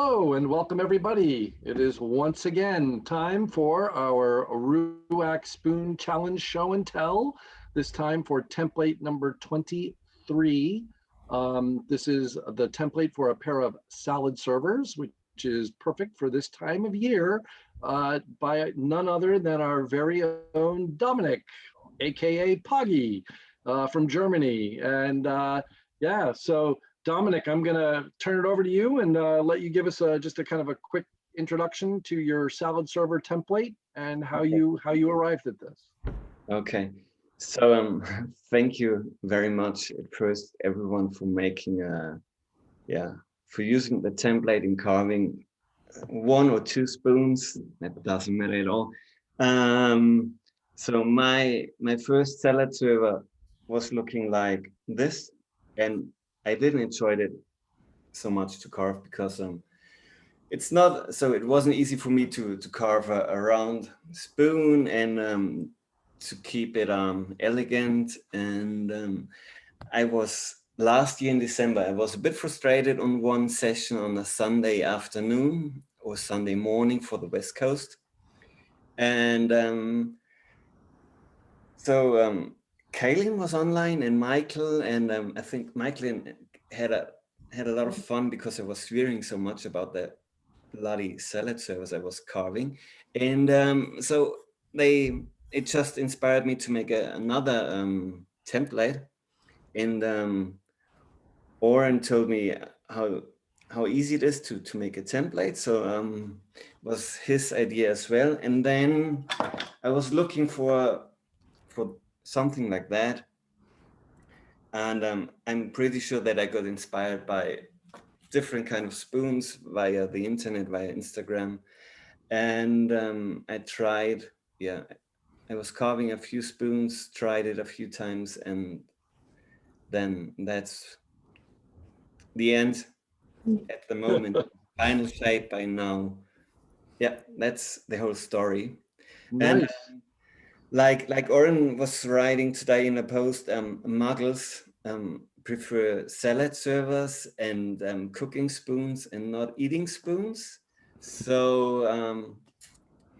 Hello and welcome everybody. It is once again time for our RUAC Spoon Challenge Show and Tell, this time for template number 23. This is the template for a pair of salad servers, which is perfect for this time of year, by none other than our very own Dominic, aka Poggy, from Germany. And yeah, so Dominic, I'm going to turn it over to you and let you give us just a kind of a quick introduction to your salad server template and how you arrived at this. Okay, so thank you very much at first, everyone, for making for using the template in carving one or two spoons. That doesn't matter at all. So my first salad server was looking like this, and I didn't enjoy it so much to carve because it wasn't easy for me to carve a round spoon and to keep it elegant. And I was last year in December, I was a bit frustrated on one session on a Sunday afternoon or Sunday morning for the West Coast. And so Kaylin was online and Michael, and I think Michael had a lot of fun because I was swearing so much about the bloody salad servers I was carving. And so it just inspired me to make another template. And Oren told me how easy it is to make a template. So was his idea as well. And then I was looking for something like that. And I'm pretty sure that I got inspired by different kind of spoons via the internet, via Instagram. And I tried, I was carving a few spoons, tried it a few times, and then that's the end at the moment. Final shape by now. Yeah, that's the whole story. And Nice. like Oren was writing today in a post, muggles prefer salad servers and cooking spoons and not eating spoons. So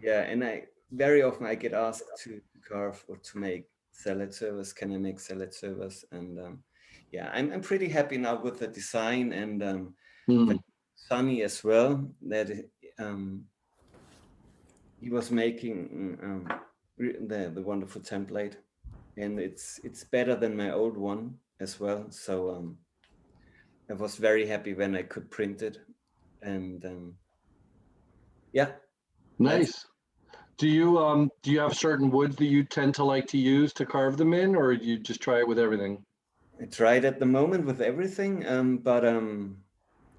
yeah, and I very often I get asked to carve or to make salad servers. Can I make salad servers? And yeah, I'm pretty happy now with the design, and Hmm. Sunny as well, that um, he was making the wonderful template, and it's better than my old one as well. So I was very happy when I could print it, and yeah, that's Nice. Do you have certain woods that you tend to like to use to carve them in, or do you just try it with everything? I tried at the moment with everything, but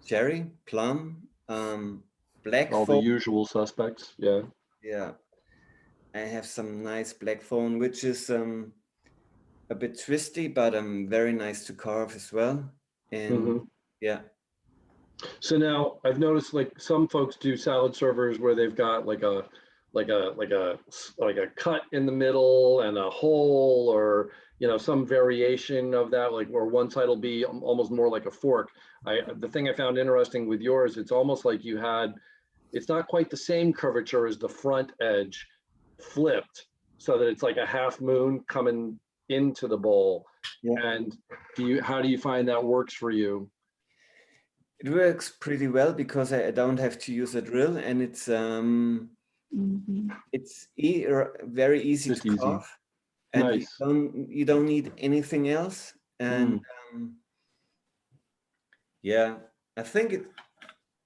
cherry, plum, All the blackthorn. usual suspects. Yeah. Yeah, I have some nice blackthorn, which is a bit twisty, but very nice to carve as well. And Hmm. yeah, So now I've noticed like some folks do salad servers where they've got like a cut in the middle and a hole, or some variation of that, like where one side will be almost more like a fork. The thing I found interesting with yours, it's almost like it's not quite the same curvature as the front edge flipped, so that it's like a half moon coming into the bowl. yeah, And how do you find that works for you? it works pretty well because I don't have to use a drill, and it's very easy to Just easy. carve, and Nice. you don't need anything else. And Mm. um, yeah, I think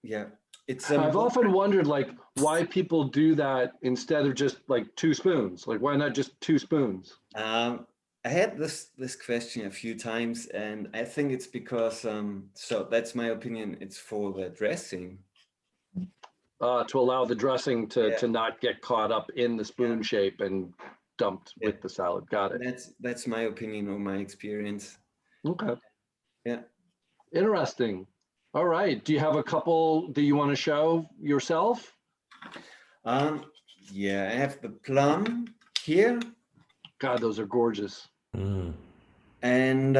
yeah, it's I've often wondered like why people do that instead of just like two spoons. Like why not just two spoons? Um, I had this question a few times, and I think it's because so that's my opinion. It's for the dressing. To allow the dressing to Yeah, not get caught up in the yeah, spoon shape and dumped yeah. with the salad. Got it. That's my opinion or my experience. Okay. Yeah. Interesting. All right. Do you have a couple that you want to show yourself? Um. Yeah, I have the plum here, God, those are gorgeous. and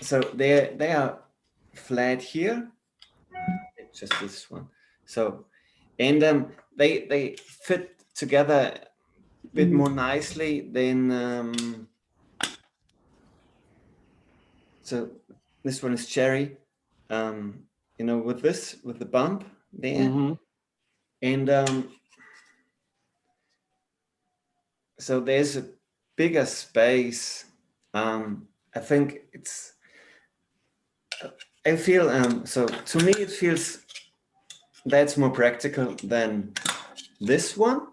so they are flat here, just this one. So, and they fit together a bit more nicely than, so this one is cherry, you know, with the bump there. And so there's a bigger space. I think I feel, so to me, it feels that's more practical than this one.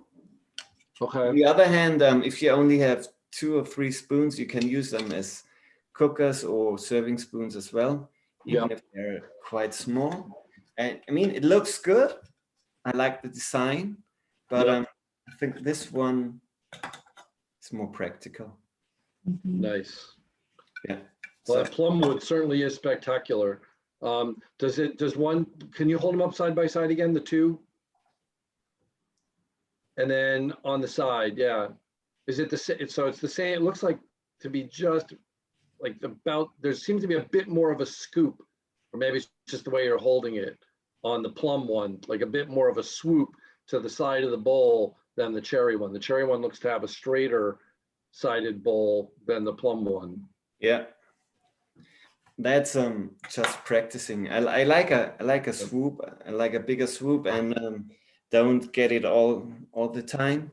Okay. On the other hand, if you only have 2 or 3 spoons, you can use them as cookers or serving spoons as well, even if they're quite small. And I mean, it looks good. I like the design, but I think this one is more practical. Nice. Yeah. Well, that plumwood certainly is spectacular. Does one, can you hold them up side by side again, the two? And then on the side, yeah. Is it the same? So it's the same, it looks like to be just like about, there seems to be a bit more of a scoop, or maybe it's just the way you're holding it on the plum one, like a bit more of a swoop to the side of the bowl than the cherry one. The cherry one looks to have a straighter sided bowl than the plum one. Yeah. That's just practicing. I like a swoop. I like a bigger swoop, and don't get it all the time.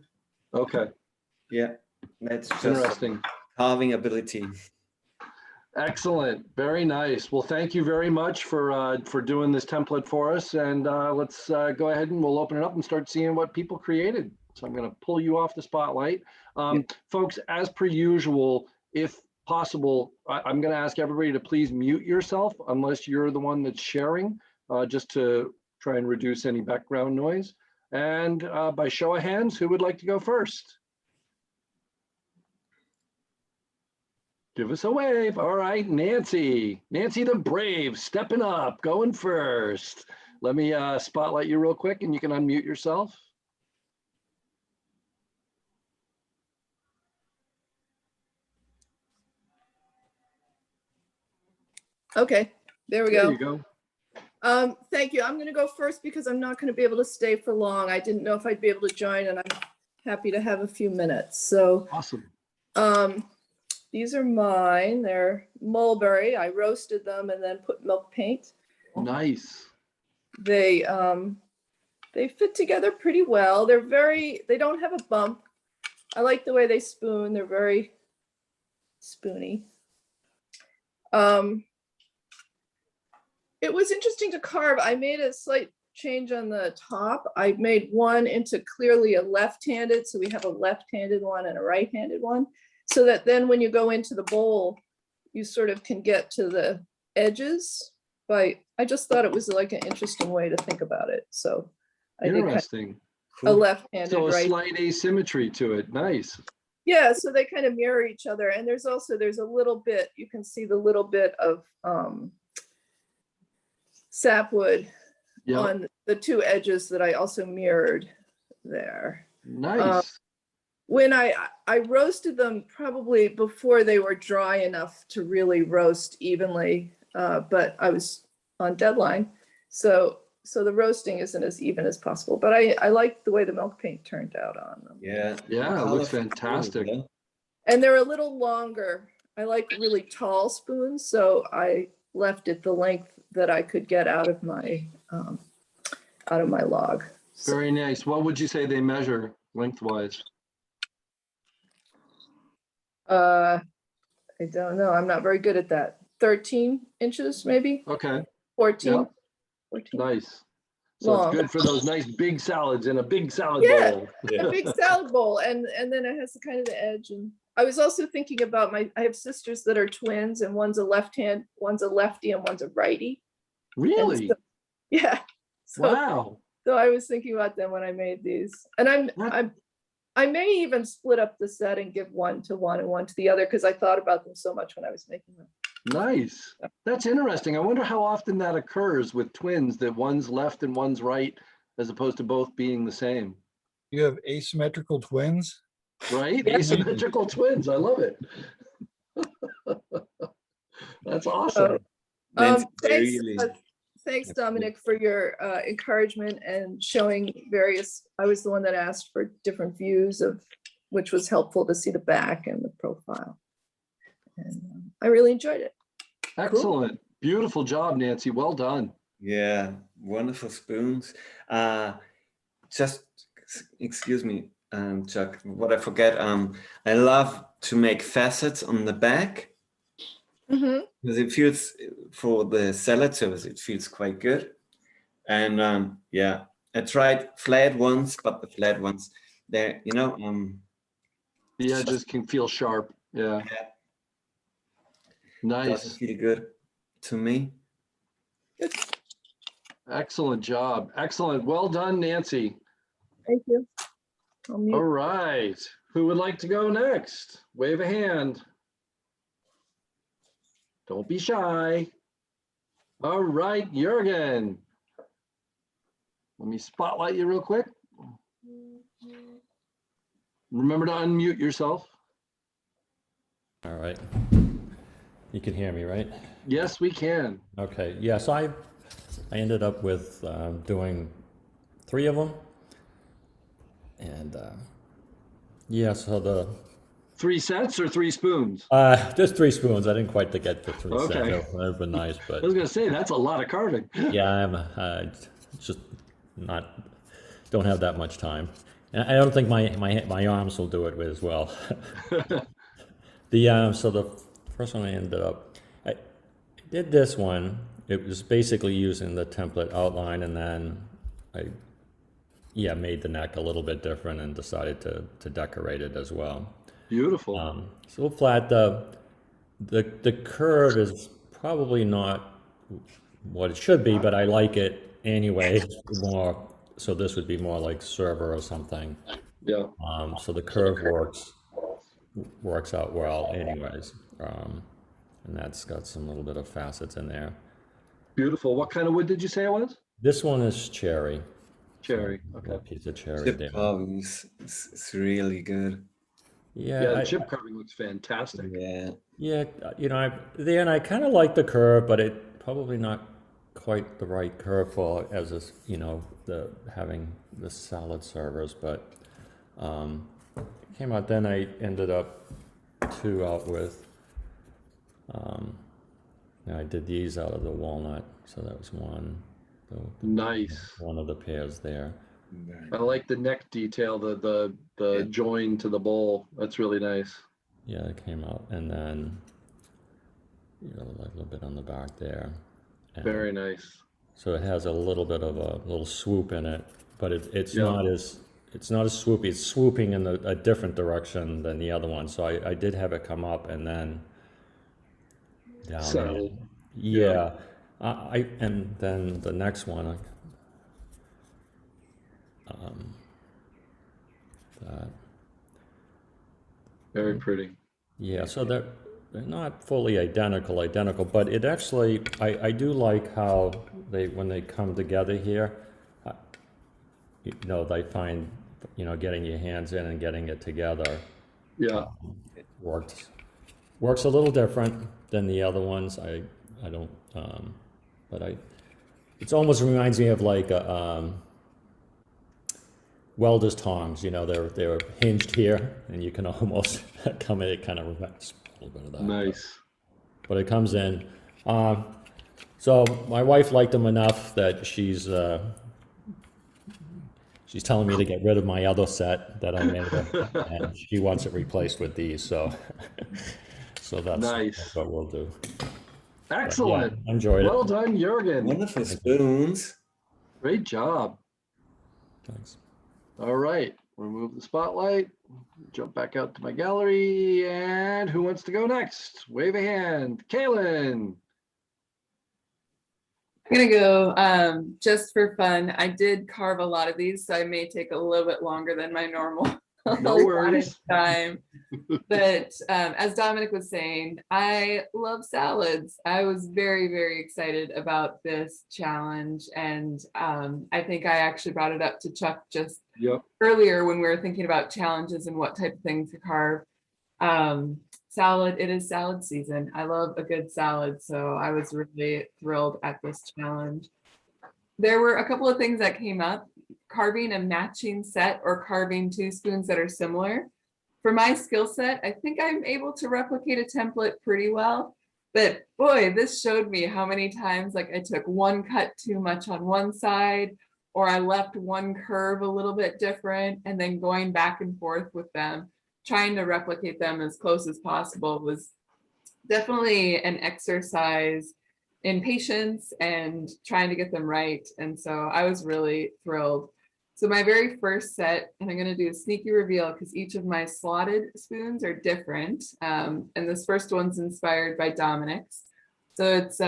Okay. Yeah, that's just interesting. Carving ability. Excellent. Very nice. Well, thank you very much for doing this template for us. And let's go ahead and we'll open it up and start seeing what people created. So I'm going to pull you off the spotlight. Folks, as per usual, if possible, I'm going to ask everybody to please mute yourself unless you're the one that's sharing, just to try and reduce any background noise. And by show of hands, who would like to go first? Give us a wave. All right, Nancy. Nancy the Brave, stepping up, going first. Let me spotlight you real quick and you can unmute yourself. Okay, there we go. There you go. Thank you. I'm going to go first because I'm not going to be able to stay for long. I didn't know if I'd be able to join, and I'm happy to have a few minutes. So awesome. These are mine. They're mulberry. I roasted them and then put milk paint. Nice. They fit together pretty well. They don't have a bump. I like the way they spoon. They're very spoony. It was interesting to carve. I made a slight change on the top. I made one into clearly a left-handed, so we have a left-handed one and a right-handed one, so that then when you go into the bowl, you sort of can get to the edges. I just thought it was like an interesting way to think about it. So I did interesting. Kind of a left-handed, so a right. Slight asymmetry to it. Nice. Yeah, so they kind of mirror each other. And there's a little bit, you can see the little bit of sapwood on the two edges that I also mirrored there. Nice. When I roasted them probably before they were dry enough to really roast evenly, but I was on deadline. So the roasting isn't as even as possible, but I like the way the milk paint turned out on them. Yeah. Yeah, it looks fantastic. And they're a little longer. I like really tall spoons, so I left it the length that I could get out of my log. Very nice. What would you say they measure lengthwise? I don't know. I'm not very good at that. 13 inches, maybe. Okay. 14. Yep. 14. Nice. So Long. it's good for those nice big salads in a big salad bowl. A big salad bowl, and then it has the kind of the edge. And I was also thinking about I have sisters that are twins, and one's a lefty, and one's a righty. Really? So, yeah. So, wow. So I was thinking about them when I made these, and I may even split up the set and give one to one and one to the other, because I thought about them so much when I was making them. Nice. That's interesting. I wonder how often that occurs with twins, that one's left and one's right, as opposed to both being the same. You have asymmetrical twins? Right? Yeah. Asymmetrical twins. I love it. That's awesome. Thanks. Thanks, Dominic, for your encouragement and showing various, I was the one that asked for different views of, which was helpful to see the back and the profile. And I really enjoyed it. Excellent. Beautiful job, Nancy. Well done. Yeah, wonderful spoons. Just excuse me, Chuck, what I forget, I love to make facets on the back. Because it feels, for the salad service, it feels quite good. And yeah, I tried flat ones, but the flat ones, they're, you know, The edges can feel sharp. Yeah. doesn't Nice. feel good to me. Excellent job. Excellent. Well done, Nancy. Thank you. I'll mute. All right. Who would like to go next? Wave a hand. Don't be shy. All right, Jürgen. Let me spotlight you real quick. Remember to unmute yourself. All right. You can hear me, right? Yes, we can. Okay. Yeah, so I ended up with doing 3 of them. And yeah, so the 3 sets or 3 spoons? just 3 spoons. I didn't quite get to 3 Okay. sets. That would have been nice, but I was gonna say, that's a lot of carving. yeah, I'm just don't have that much time. And I don't think my arms will do it as well. So the first one I did this one. It was basically using the template outline, and then I made the neck a little bit different and decided to decorate it as well. Beautiful. It's a little flat. The curve is probably not what it should be, but I like it anyway. More so, this would be more like server or something. Yeah. So the curve works out well, anyways. And that's got some little bit of facets in there. Beautiful. What kind of wood did you say it was? This one is cherry. Cherry. So, Okay. a piece of cherry Chip there. carving is really good. Yeah, Yeah, the chip carving looks fantastic. Yeah. yeah, you know, I kind of like the curve, but it probably not quite the right curve for as a, you know, having the salad servers, but it came out. Then I ended up 2 out with. I did these out of the walnut, so that was one. Nice. One of the pairs there. I like the neck detail, the join to the bowl. That's really nice. Yeah, it came out, and then a little bit on the back there. And Very nice. so it has a little bit of a little swoop in it, but it's Yeah. not as swoopy. It's swooping in a different direction than the other one. So I did have it come up and then down. Settled. Yeah. And then the next one. That. Very pretty. Yeah, so they're not fully identical, but it actually, I do like how when they come together here, you know, they find, you know, getting your hands in and getting it together Yeah. works a little different than the other ones. I don't, but it almost reminds me of like welder's tongs, you know, they're hinged here, and you can almost come in. It kind of reminds a little bit of that. Nice. But it comes in. So my wife liked them enough that she's telling me to get rid of my other set that I made her, and she wants it replaced with these. So that's Nice. what we'll do. Excellent. Yeah, enjoyed Well it. done, Jürgen. Wonderful spoons. Great job. Thanks. All right. Remove the spotlight. Jump back out to my gallery. And who wants to go next? Wave a hand. Kaylin. I'm gonna go just for fun. I did carve a lot of these, so I may take a little bit longer than my normal No worries. time. But as Dominic was saying, I love salads. I was very, very excited about this challenge, and I think I actually brought it up to Chuck just earlier when we were thinking about challenges and what type of things to carve. salad. It is salad season. I love a good salad, so I was really thrilled at this challenge. There were a couple of things that came up: carving a matching set or carving two spoons that are similar. For my skill set, I think I'm able to replicate a template pretty well. But boy, this showed me how many times like I took one cut too much on one side, or I left one curve a little bit different, and then going back and forth with them, trying to replicate them as close as possible was definitely an exercise in patience and trying to get them right. And so I was really thrilled. So my very first set, and I'm going to do a sneaky reveal because each of my slotted spoons are different. And this first one's inspired by Dominic's. So it's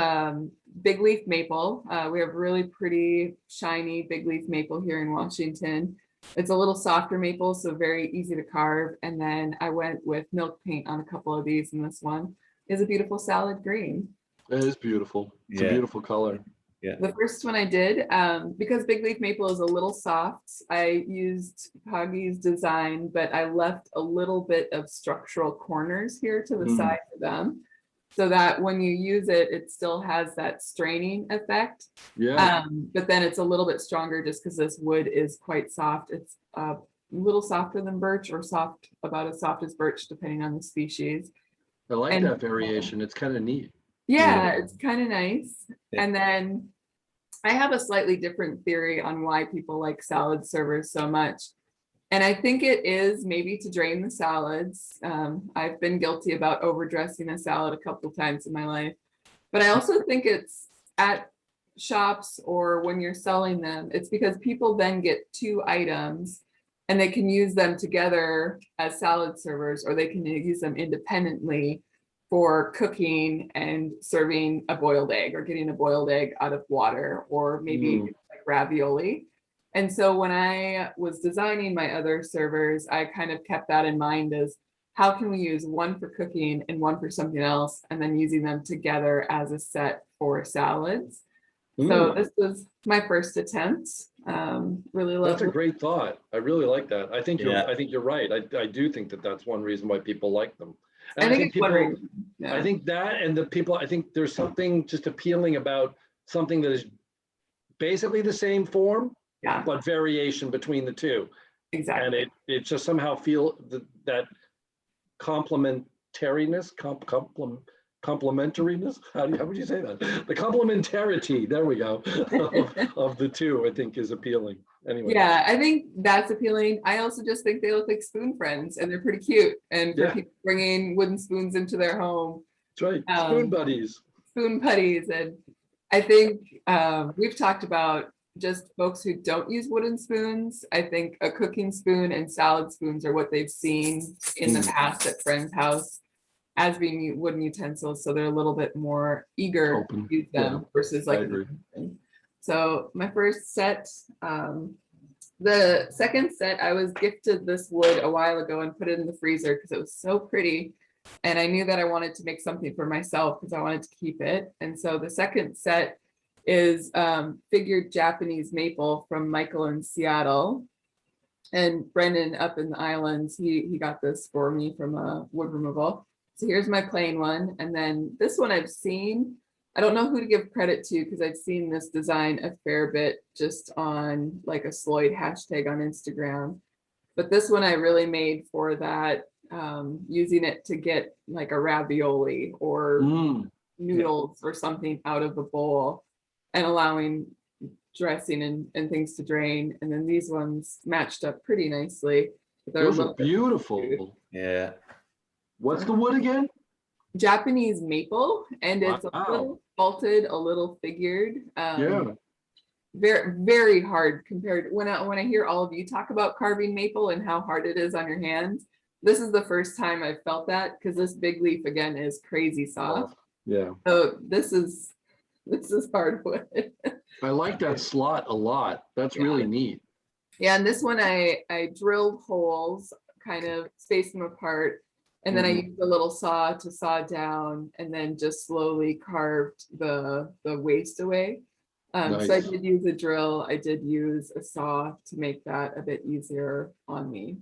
big leaf maple. We have really pretty shiny big leaf maple here in Washington. It's a little softer maple, so very easy to carve. And then I went with milk paint on a couple of these, and this one is a beautiful salad green. It is beautiful. It's a beautiful color. Yeah. The first one I did, because big leaf maple is a little soft, I used Poggy's design, but I left a little bit of structural corners here to the side of them, so that when you use it, it still has that straining effect. Yeah. But then it's a little bit stronger just because this wood is quite soft. It's a little softer than birch, or soft, about as soft as birch, depending on the species. I like And that variation. It's kind of neat. yeah, it's kind of nice. Yeah. And then I have a slightly different theory on why people like salad servers so much. And I think it is maybe to drain the salads. I've been guilty about overdressing a salad a couple times in my life. But I also think it's at shops or when you're selling them, it's because people then get two items and they can use them together as salad servers, or they can use them independently for cooking and serving a boiled egg, or getting a boiled egg out of water, or maybe like ravioli. And so when I was designing my other servers, I kind of kept that in mind as how can we use one for cooking and one for something else, and then using them together as a set for salads. So this was my first attempt. Really love. That's a great thought. I really like that. I think Yeah. you're right. I do think that that's one reason why people like them. And I think it's people, one reason. Yeah. I think that, and the people, I think there's something just appealing about something that is basically the same form, Yeah, but variation between the two. exactly. And it just somehow feel that complementariness, complementariness. How would you say that? The complementarity. There we go. of the two, I think, is appealing. Anyway. Yeah, I think that's appealing. I also just think they look like spoon friends, and they're pretty cute. And for Yeah. people bringing wooden spoons into their home, That's right. Spoon buddies. spoon putties. And I think we've talked about just folks who don't use wooden spoons. I think a cooking spoon and salad spoons are what they've seen in the past at friends' house as being wooden utensils. So they're a little bit more eager Open. to use them versus I like. agree. So my first set, the second set, I was gifted this wood a while ago and put it in the freezer because it was so pretty. And I knew that I wanted to make something for myself because I wanted to keep it. And so the second set is figured Japanese maple from Michael in Seattle. And Brendan up in the islands, he got this for me from a wood removal. So here's my plain one. And then this one I've seen. I don't know who to give credit to because I've seen this design a fair bit just on like a Sloyd hashtag on Instagram. But this one I really made for that, using it to get like a ravioli or noodles or something out of the bowl and allowing dressing and things to drain. And then these ones matched up pretty nicely. Those are beautiful. Yeah. What's the wood again? Japanese maple, and it's a little vaulted, a little figured. Yeah. Very, very hard compared when I hear all of you talk about carving maple and how hard it is on your hands. This is the first time I've felt that because this big leaf again is crazy soft. Yeah. So this is hardwood. I like that slot a lot. That's really neat. Yeah, and this one I drilled holes, kind of spaced them apart. And then I used a little saw to saw down and then just slowly carved the waste away. So I did use a drill. I did use a saw to make that a bit easier on me.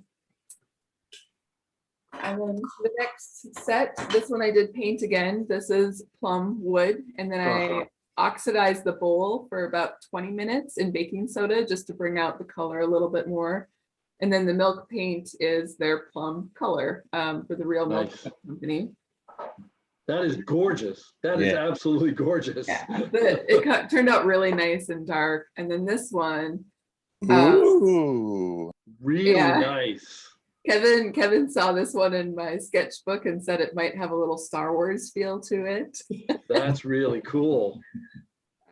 And then the next set, this one I did paint again. This is plum wood. And then I oxidized the bowl for about 20 minutes in baking soda just to bring out the color a little bit more. And then the milk paint is their plum color for the Real Milk Company. That is gorgeous. That is absolutely gorgeous. Yeah, but it turned out really nice and dark. And then this one, Ooh. Really nice. Kevin saw this one in my sketchbook and said it might have a little Star Wars feel to it. That's really cool.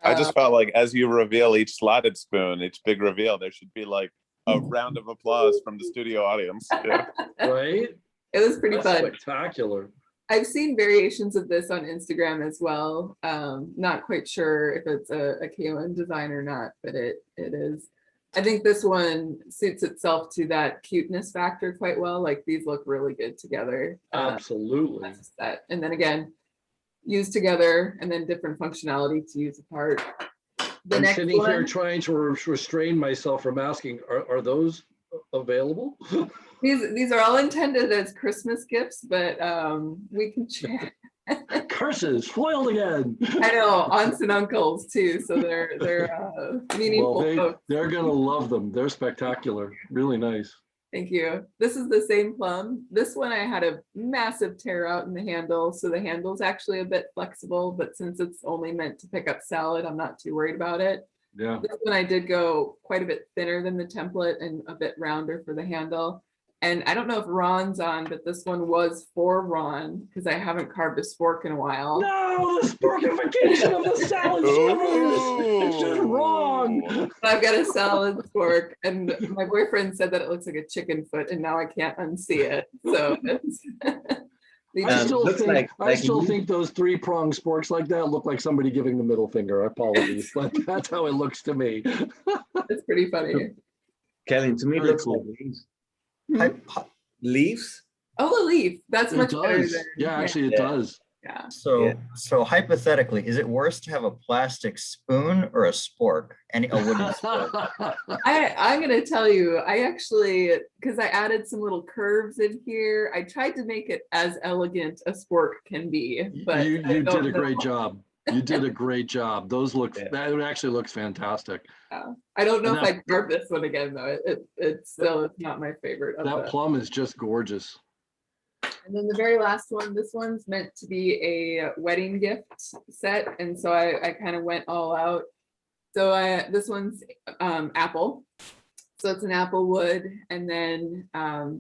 I just felt like as you reveal each slotted spoon, each big reveal, there should be like a round of applause from the studio audience. Yeah. Right? It was pretty That's fun. spectacular. I've seen variations of this on Instagram as well. Not quite sure if it's a Kaylin design or not, but it is. I think this one suits itself to that cuteness factor quite well. Like these look really good together. Absolutely. And then again, used together and then different functionality to use apart. I'm sitting here trying to restrain myself from asking, are those available? These are all intended as Christmas gifts, but we can share. Curses foiled again. I know, aunts and uncles too, so they're meaningful. Well, they're gonna love them. They're spectacular. Really nice. Thank you. This is the same plum. This one I had a massive tear out in the handle, so the handle's actually a bit flexible, but since it's only meant to pick up salad, I'm not too worried about it. Yeah. This one I did go quite a bit thinner than the template and a bit rounder for the handle. And I don't know if Ron's on, but this one was for Ron because I haven't carved a spork in a while. No, the sporkification of the salad shivers. It's just wrong. I've got a salad spork, and my boyfriend said that it looks like a chicken foot, and now I can't unsee it. So it's I still think those 3-pronged sporks like that look like somebody giving the middle finger. Apologies, but that's how it looks to me. It's pretty funny. Kelly, to me, it looks like leaves. Leaves? Oh, a leaf. That's much better. Yeah, actually, it does. Yeah. So hypothetically, is it worse to have a plastic spoon or a spork? A wooden spork? I'm gonna tell you, I actually, because I added some little curves in here, I tried to make it as elegant a spork can be. But you did a great job. You did a great job. Those look, that actually looks fantastic. I don't know if I'd carve this one again though. It's still not my favorite. That plum is just gorgeous. And then the very last one, this one's meant to be a wedding gift set. And so I kind of went all out. So this one's apple. So it's an apple wood. And then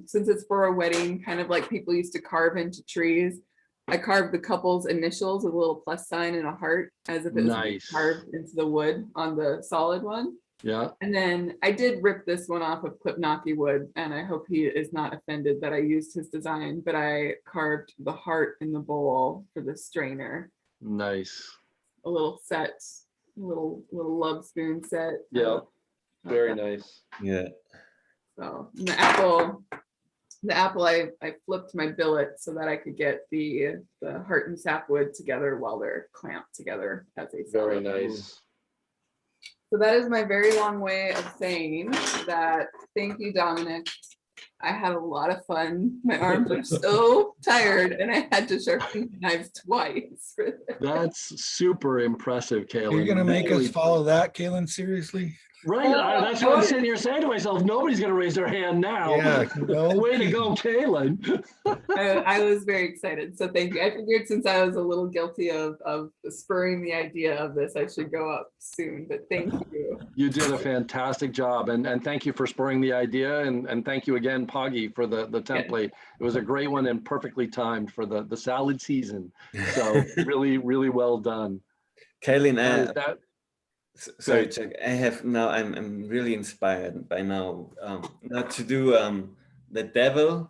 since it's for a wedding, kind of like people used to carve into trees, I carved the couple's initials with a little plus sign and a heart as if it was carved into the wood on the solid one. Yeah. And then I did rip this one off of Klipnaki wood, and I hope he is not offended that I used his design, but I carved the heart in the bowl for the strainer. Nice. A little set, a little love spoon set. Yeah. Very nice. Yeah. So the apple I flipped my billet so that I could get the heart and sapwood together while they're clamped together as a very solid. nice. So that is my very long way of saying that. Thank you, Dominic. I had a lot of fun. My arms are so tired and I had to sharpen the knives twice. For this. That's super impressive, Kaylin. You're going to make us follow that, Kaylin, seriously? Right. That's what I'm sitting here saying to myself. Nobody's going to raise their hand now. Yeah. No. Way to go, Kaylin. I was very excited. So thank you. I figured since I was a little guilty of spurring the idea of this, I should go up soon. But thank you. You did a fantastic job. And thank you for spurring the idea. And thank you again, Poggy, for the template. It was a great one and perfectly timed for the salad season. So really, really well done. Kaylin, sorry, Chuck. I'm really inspired by now. Not to do the devil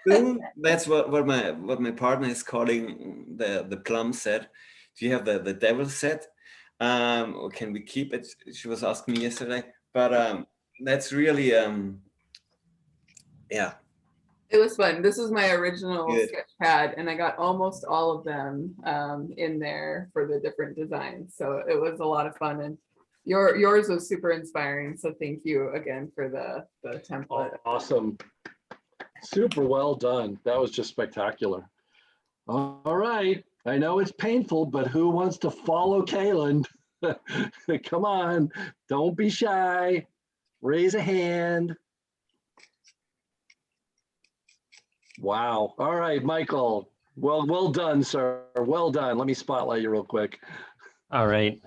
spoon. That's what my partner is calling the plum set. Do you have the devil set? Or can we keep it? She was asking me yesterday. But that's really yeah. It was fun. This was my original sketch pad, and I got almost all of them in there for the different designs. So it was a lot of fun, and yours was super inspiring. So thank you again for the template. Awesome. Super well done. That was just spectacular. All right. I know it's painful, but who wants to follow Kaylin? Come on. Don't be shy. Raise a hand. Wow. All right, Michael. Well done, sir. Well done. Let me spotlight you real quick. All right.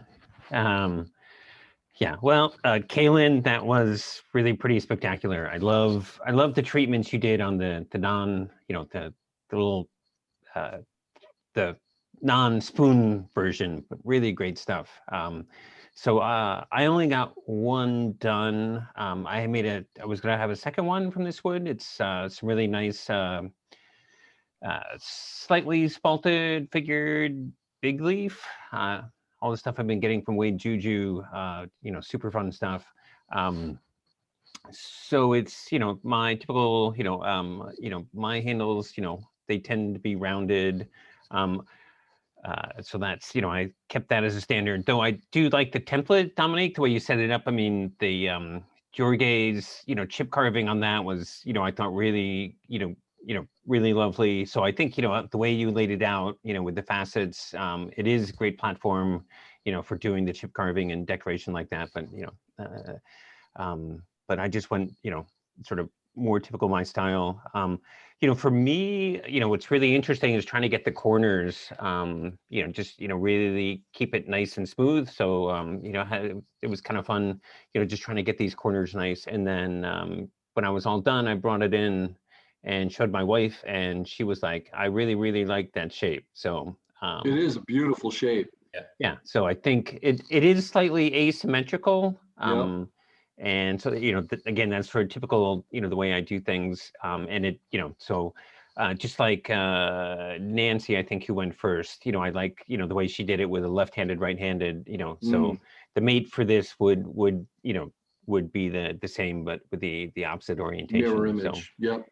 Yeah, well, Kaylin, that was really pretty spectacular. I love the treatments you did on the non, the little the non-spoon version, but really great stuff. So I only got one done. I was gonna have a second one from this wood. It's some really nice, slightly spalted, figured big leaf. All the stuff I've been getting from Wade Juju, super fun stuff. So it's, my typical, my handles, they tend to be rounded. So that's, I kept that as a standard, though I do like the template, Dominique, the way you set it up. I mean, the Jorge's, chip carving on that was, I thought really, really lovely. So I think, the way you laid it out, with the facets, it is a great platform, for doing the chip carving and decoration like that. But I just went, sort of more typical my style. For me, what's really interesting is trying to get the corners, just, really keep it nice and smooth. So, it was kind of fun, just trying to get these corners nice. And then when I was all done, I brought it in and showed my wife, and she was like, I really, really like that shape. So It is a beautiful shape. yeah. So I think it is slightly asymmetrical. Yep. And so, again, that's sort of typical, the way I do things. And it, so just like Nancy, I think, who went first, I like, the way she did it with a left-handed, right-handed, so the mate for this would be the same, but with the opposite orientation. Mirror image. So, yep.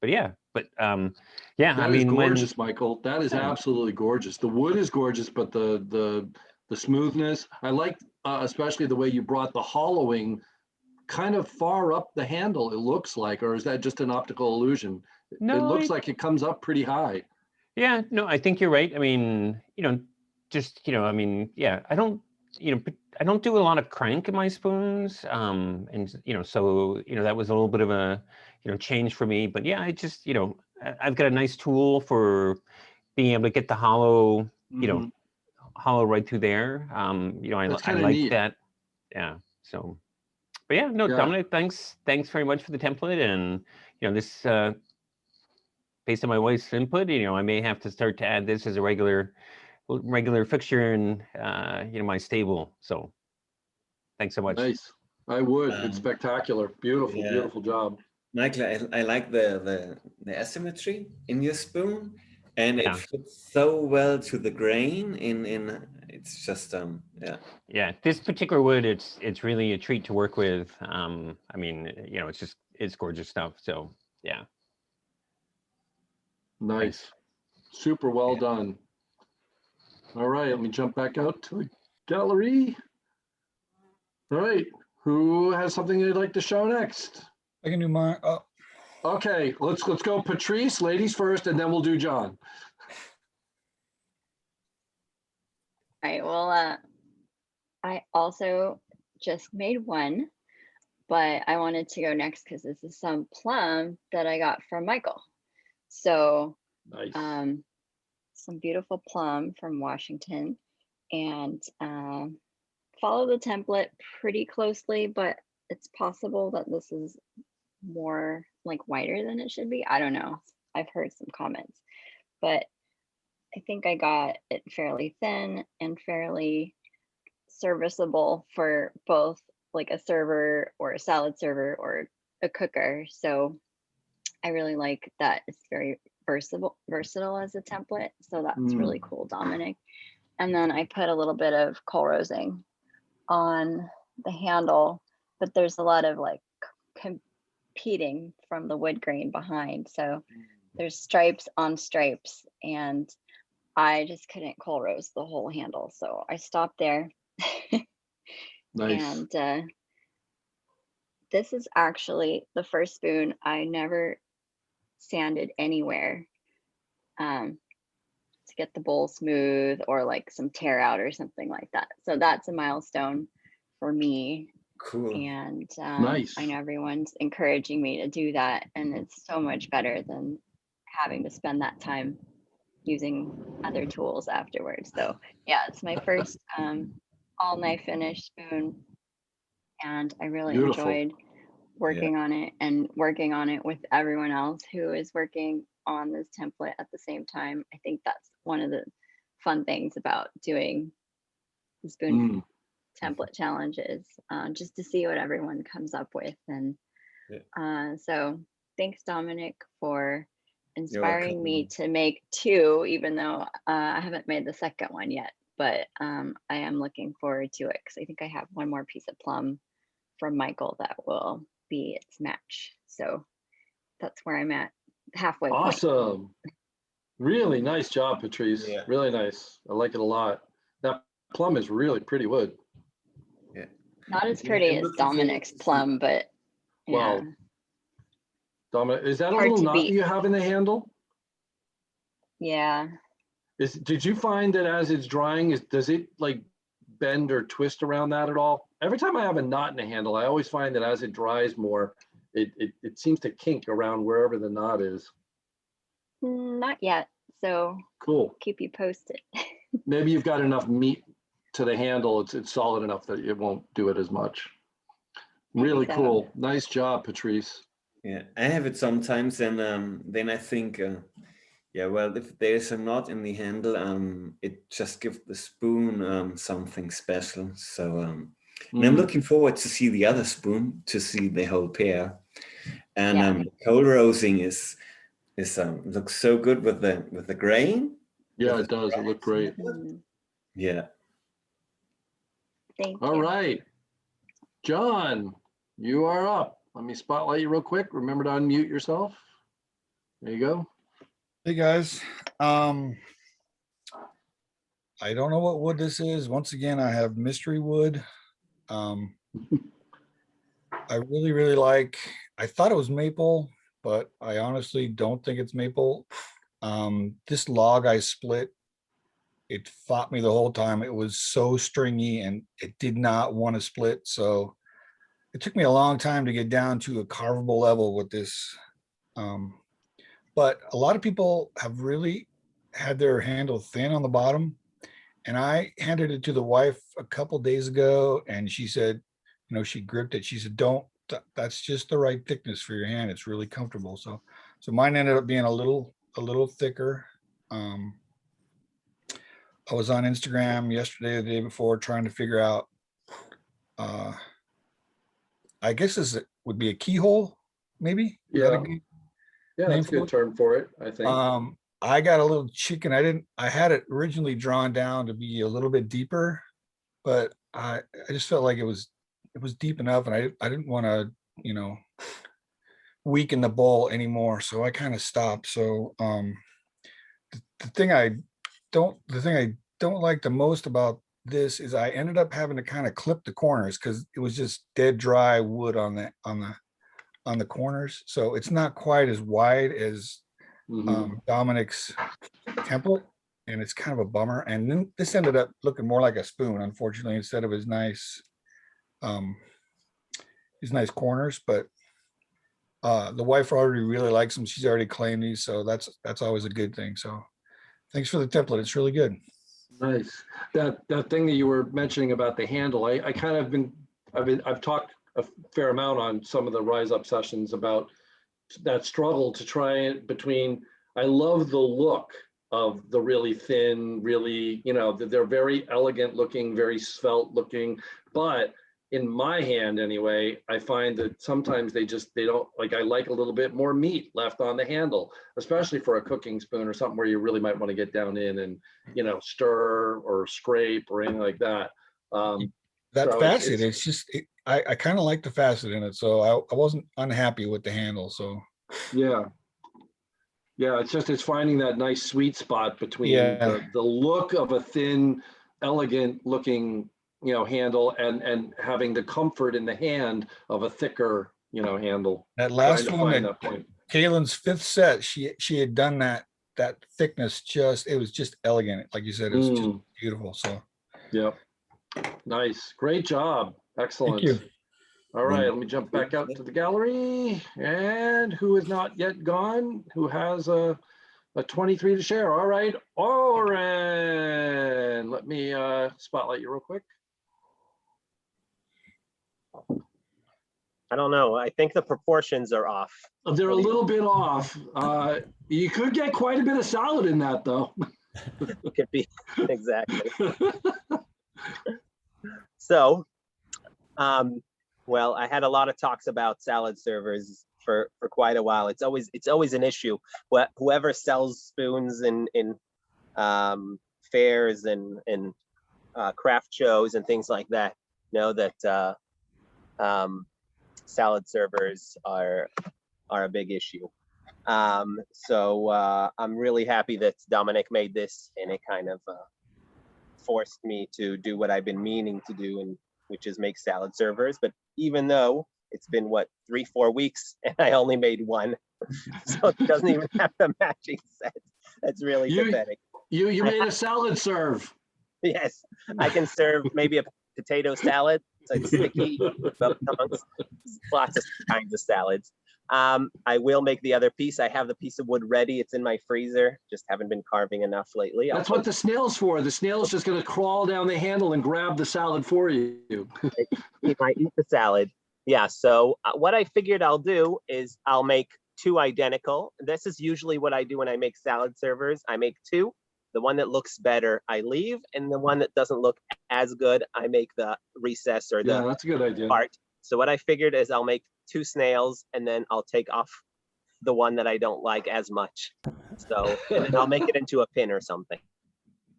But yeah, That I is mean, gorgeous, Michael. That is absolutely gorgeous. The wood is gorgeous, but the smoothness. I like especially the way you brought the hollowing kind of far up the handle. It looks like, or is that just an optical illusion? No, it looks like it comes up pretty high. Yeah, no, I think you're right. I mean, just I mean, yeah, I don't do a lot of crank in my spoons, and so that was a little bit of a change for me. But yeah, I just I've got a nice tool for being able to get the hollow, hollow right through there. I like neat. that. Yeah. So, but yeah, no, Yeah. Dominic, thanks very much for the template, and this. Based on my wife's input, I may have to start to add this as a regular fixture in, my stable. So, thanks so much. Nice. I would. It's spectacular. Beautiful, Yeah. beautiful job. Michael, I like the asymmetry in your spoon, and it fits so well to the grain. It's just yeah. Yeah, this particular wood, it's really a treat to work with. I mean, it's gorgeous stuff. So yeah. Nice. Thanks. Super well done. All right, let me jump back out to the gallery. All right, who has something they'd like to show next? I can do mine. Oh, Okay, let's go Patrice, ladies first, and then we'll do John. All right, well, I also just made one, but I wanted to go next because this is some plum that I got from Michael. So nice. Some beautiful plum from Washington, and follow the template pretty closely, but it's possible that this is more like wider than it should be. I don't know. I've heard some comments, but I think I got it fairly thin and fairly serviceable for both like a server or a salad server or a cooker. So I really like that it's very versatile as a template. So that's really cool, Dominic. And then I put a little bit of kohl rosing on the handle, but there's a lot of like competing from the wood grain behind. So there's stripes on stripes, and I just couldn't kohl rose the whole handle. So I stopped there. Nice. And this is actually the first spoon I never sanded anywhere to get the bowl smooth, or like some tear out or something like that. So that's a milestone for me. Cool. And Nice. I know everyone's encouraging me to do that, and it's so much better than having to spend that time using other tools afterwards. So yeah, it's my first all knife finish spoon, and I really Beautiful. enjoyed working on it and working on it with everyone else who is working on this template at the same time. I think that's one of the fun things about doing the spoon template challenges, just to see what everyone comes up with. And so thanks, Dominic, for inspiring me to make 2, even though I haven't made the second one yet, but I am looking forward to it because I think I have one more piece of plum from Michael that will be its match. So that's where I'm at, halfway point. Awesome. Really nice job, Patrice. Yeah. Really nice. I like it a lot. That plum is really pretty wood. Yeah. Not as pretty as Dominic's plum, but yeah. Well, Dominic, is that a Hard little to knot beat. you have in the handle? Yeah. Did you find that as it's drying, does it like bend or twist around that at all? Every time I have a knot in the handle, I always find that as it dries more, it seems to kink around wherever the knot is. Not yet. So Cool. keep you posted. Maybe you've got enough meat to the handle. It's solid enough that it won't do it as much. Really so. cool. Nice job, Patrice. Yeah, I have it sometimes, and then I think, yeah, well, if there's a knot in the handle, it just gives the spoon something special. So, and I'm looking forward to see the other spoon, to see the whole pair. And cold roasting is looks so good with the grain. Yeah, it does. It looked great. Yeah. Thank All you. right, John, you are up. Let me spotlight you real quick. Remember to unmute yourself. There you go. Hey guys, I don't know what wood this is. Once again, I have mystery wood. I really like, I thought it was maple, but I honestly don't think it's maple. This log I split, it fought me the whole time. It was so stringy and it did not want to split. So it took me a long time to get down to a carvable level with this. But a lot of people have really had their handle thin on the bottom. And I handed it to the wife a couple days ago, and she said, you know, she gripped it. She said, that's just the right thickness for your hand. It's really comfortable. So mine ended up being a little thicker. I was on Instagram yesterday, the day before, trying to figure out, I guess this would be a keyhole, maybe? Yeah, that's a good term for it, I think. I got a little chicken. I had it originally drawn down to be a little bit deeper, but I just felt like it was deep enough, and I didn't want to, you know, weaken the bowl anymore. So I kind of stopped. So the thing I don't like the most about this is I ended up having to kind of clip the corners because it was just dead dry wood on the corners. So it's not quite as wide as Dominic's template, and it's kind of a bummer. And then this ended up looking more like a spoon, unfortunately, instead of his nice corners. But the wife already really likes them. She's already claimed these, so that's always a good thing. So thanks for the template. It's really good. Nice. That thing that you were mentioning about the handle, I kind of I've talked a fair amount on some of the Rise Up sessions about that struggle to try it between, I love the look of the really thin, really, you know, they're very elegant looking, very svelte looking, but in my hand anyway, I find that sometimes they don't, like, I like a little bit more meat left on the handle, especially for a cooking spoon or something where you really might want to get down in and, you know, stir or scrape or anything like that. That so facet, it's just, I kind of like the facet in it. So I wasn't unhappy with the handle. So yeah, it's finding that nice sweet spot between the look of a thin, elegant looking, you know, handle and having the comfort in the hand of a thicker, you know, handle. That last one, Kaylin's fifth set, she had done that thickness, it was just elegant. Like you said, it was just beautiful. So Yep. Nice. Great job. Excellent. thank you. All right, let me jump back out to the gallery. And who is not yet gone? Who has a 23 to share? All right, Oren. Let me spotlight you real quick. I don't know. I think the proportions are off. They're a little bit off. You could get quite a bit of salad in that, though. Could be, exactly. So, well, I had a lot of talks about salad servers for quite a while. It's always an issue. Whoever sells spoons in fairs and craft shows and things like that know that salad servers are a big issue. So I'm really happy that Dominic made this, and it kind of forced me to do what I've been meaning to do, and which is make salad servers. But even though it's been 3-4 weeks and I only made one, so it doesn't even have the matching set. That's really pathetic. You made a salad serve. Yes, I can serve maybe a potato salad. So it's sticky, lots of kinds of salads. I will make the other piece. I have the piece of wood ready. It's in my freezer. Just haven't been carving enough lately. That's what the snail's for. The snail's just going to crawl down the handle and grab the salad for you. He might eat the salad. Yeah, so what I figured I'll do is I'll make 2 identical. This is usually what I do when I make salad servers. I make 2. The one that looks better, I leave, and the one that doesn't look as good, I make the recess or the that's a good idea. part. So what I figured is I'll make 2 snails, and then I'll take off the one that I don't like as much. So and then I'll make it into a pin or something.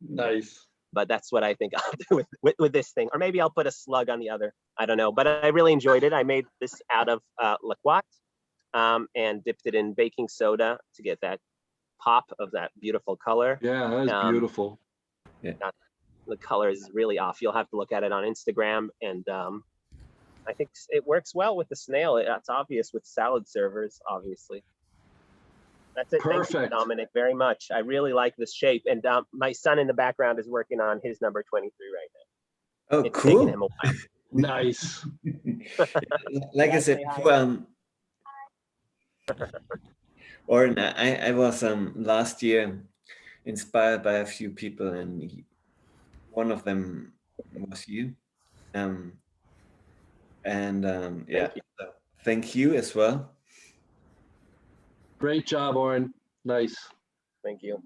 Nice. But that's what I think I'll do with this thing. Or maybe I'll put a slug on the other. I don't know. But I really enjoyed it. I made this out of RUAC and dipped it in baking soda to get that pop of that beautiful color. Yeah, that is beautiful. Yeah. The color is really off. You'll have to look at it on Instagram. And I think it works well with the snail. That's obvious with salad servers, obviously. That's it. Perfect. Thank you, Dominic, very much. I really like this shape. And my son in the background is working on his number 23 right now. Oh, It's cool. taken him a while. Nice. Like I said before, Oren, I was last year inspired by a few people, and one of them was you. Yeah, so thank you as well. Great job, Oren. Nice. Thank you.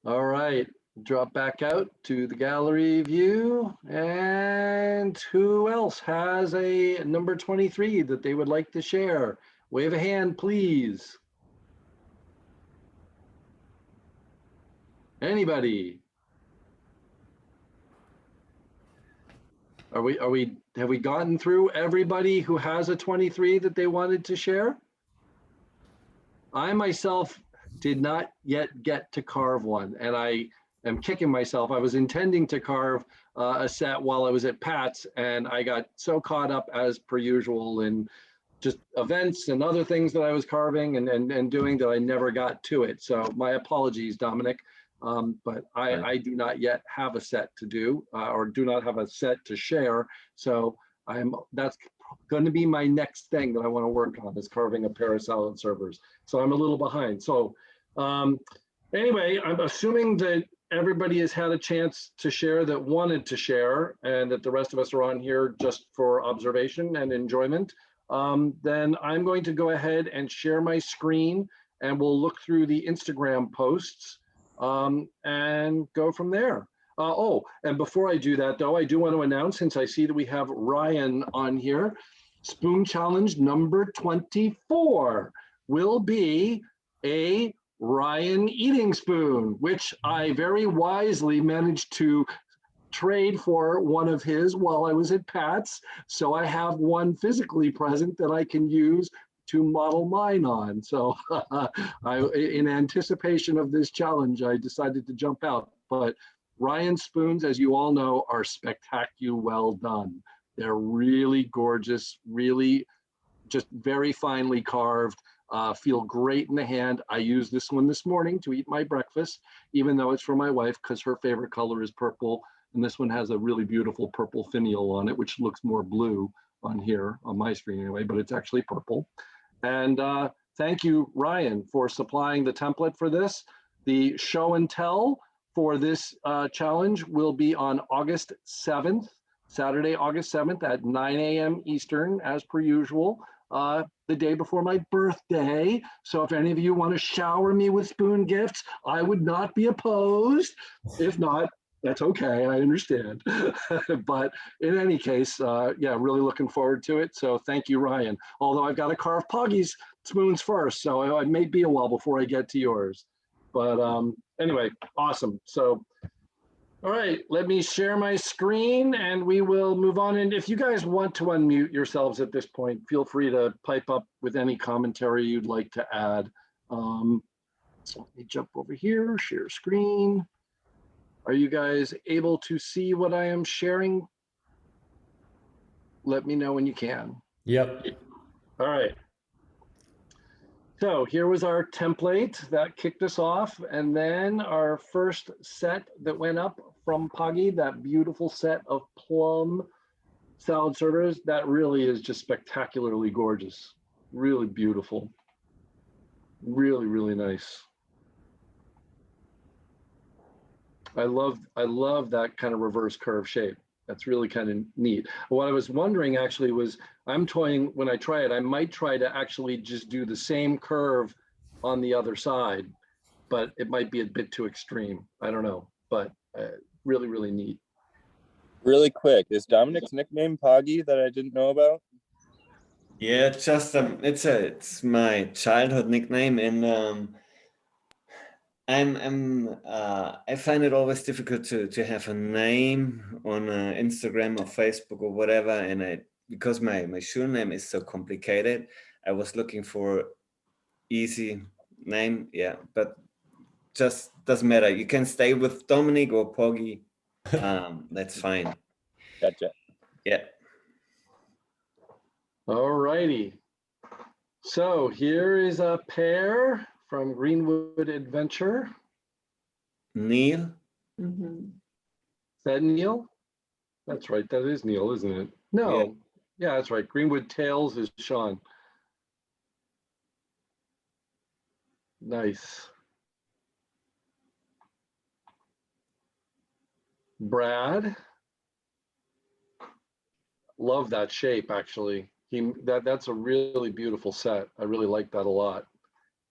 All right. Drop back out to the gallery view. And who else has a number 23 that they would like to share? Wave a hand, please. Anybody? Have we gotten through everybody who has a 23 that they wanted to share? I myself did not yet get to carve one, and I am kicking myself. I was intending to carve a set while I was at Pat's, and I got so caught up as per usual in just events and other things that I was carving and doing that I never got to it. So my apologies, Dominic. But I do not yet have a set to do or do not have a set to share. So that's going to be my next thing that I want to work on, is carving a pair of salad servers. So I'm a little behind. So anyway, I'm assuming that everybody has had a chance to share that wanted to share, and that the rest of us are on here just for observation and enjoyment. Then I'm going to go ahead and share my screen, and we'll look through the Instagram posts and go from there. And before I do that, though, I do want to announce, since I see that we have Ryan on here, Spoon Challenge number 24 will be a Ryan eating spoon, which I very wisely managed to trade for one of his while I was at Pat's. So I have one physically present that I can use to model mine on. So in anticipation of this challenge, I decided to jump out. But Ryan spoons, as you all know, are spectacular, well done. They're really gorgeous, really just very finely carved. Feel great in the hand. I used this one this morning to eat my breakfast, even though it's for my wife because her favorite color is purple. And this one has a really beautiful purple finial on it, which looks more blue on here, on my screen anyway, but it's actually purple. And thank you, Ryan, for supplying the template for this. The show and tell for this challenge will be on August 7th, Saturday, August 7th at 9 a.m. Eastern, as per usual, the day before my birthday. So if any of you want to shower me with spoon gifts, I would not be opposed. If not, that's okay, I understand. But in any case, yeah, really looking forward to it. So thank you, Ryan. Although I've got to carve Poggy's spoons first, so it may be a while before I get to yours. But anyway, awesome. So, all right, let me share my screen and we will move on. And if you guys want to unmute yourselves at this point, feel free to pipe up with any commentary you'd like to add. So let me jump over here, share screen. Are you guys able to see what I am sharing? Let me know when you can. Yep. All right. So here was our template that kicked us off. And then our first set that went up from Poggy, that beautiful set of plum salad servers, that really is just spectacularly gorgeous. Really beautiful. Really, really nice. I love that kind of reverse curve shape. That's really kind of neat. What I was wondering actually was, I'm toying, when I try it, I might try to actually just do the same curve on the other side, but it might be a bit too extreme. I don't know, but really, really neat. Really quick, is Dominic's nickname Poggy that I didn't know about? Yeah, just it's my childhood nickname, and I find it always difficult to have a name on Instagram or Facebook or whatever, and because my surname is so complicated, I was looking for easy name. Yeah, but just doesn't matter. You can stay with Dominic or Poggy. That's fine. Gotcha. Yeah. All righty. So here is a pair from Greenwood Adventure. Neil. Mm-hmm. Is that Neil? That's right. That is Neil, isn't it? No. Yeah, that's right. Greenwood Tales is Sean. Nice. Brad. Love that shape, actually. That's a really beautiful set. I really like that a lot.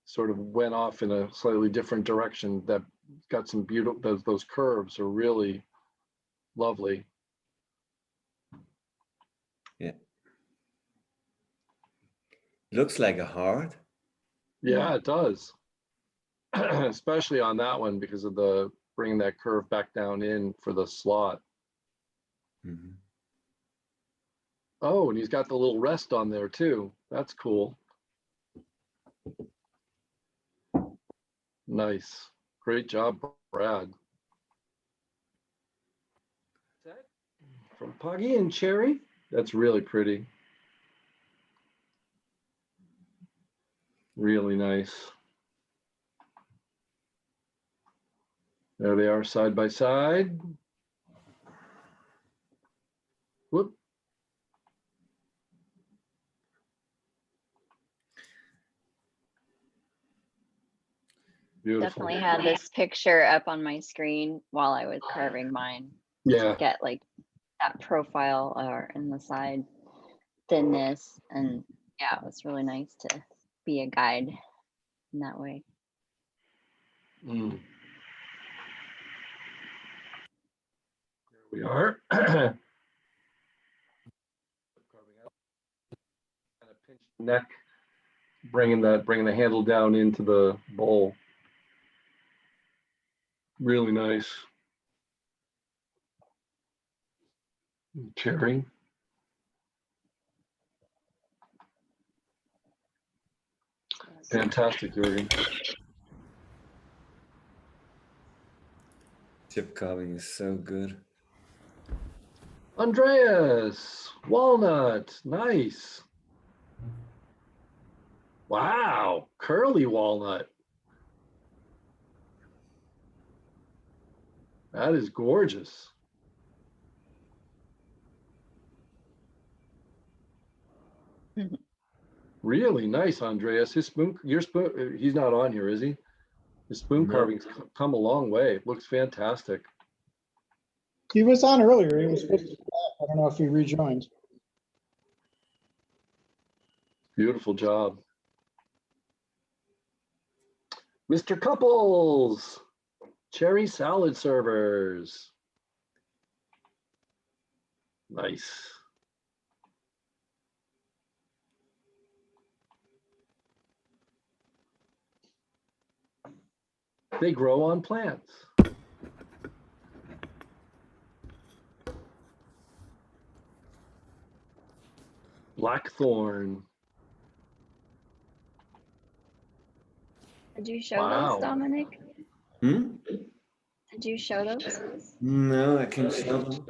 Sort of went off in a slightly different direction. That got some beautiful, those curves are really lovely. Yeah. Looks like a heart. Yeah, it does. Especially on that one because of the bringing that curve back down in for the slot. Mm-hmm. Oh, and he's got the little rest on there too. That's cool. Nice. Great job, Brad. From Poggy and Cherry. That's really pretty. Really nice. There they are side by side. Whoop. Beautiful. Definitely had this picture up on my screen while I was carving mine. Yeah. To get like that profile or in the side thinness, and yeah, it was really nice to be a guide in that way. Mm. Here we are. Kind of pinch the neck, bringing the handle down into the bowl. Really nice. Cherry. Fantastic, Jürgen. Chip carving is so good. Andreas, walnut, nice. Wow, curly walnut. That is gorgeous. Really nice, Andreas. His spoon, your spoon, he's not on here, is he? His spoon No. carving's come a long way. It looks fantastic. He was on earlier. He was supposed to be back. I don't know if he rejoined. Beautiful job. Mr. Couples, cherry salad servers. Nice. They grow on plants. Blackthorn. Did you show Wow. those, Dominic? Hmm? Did you show those? No, I can show them.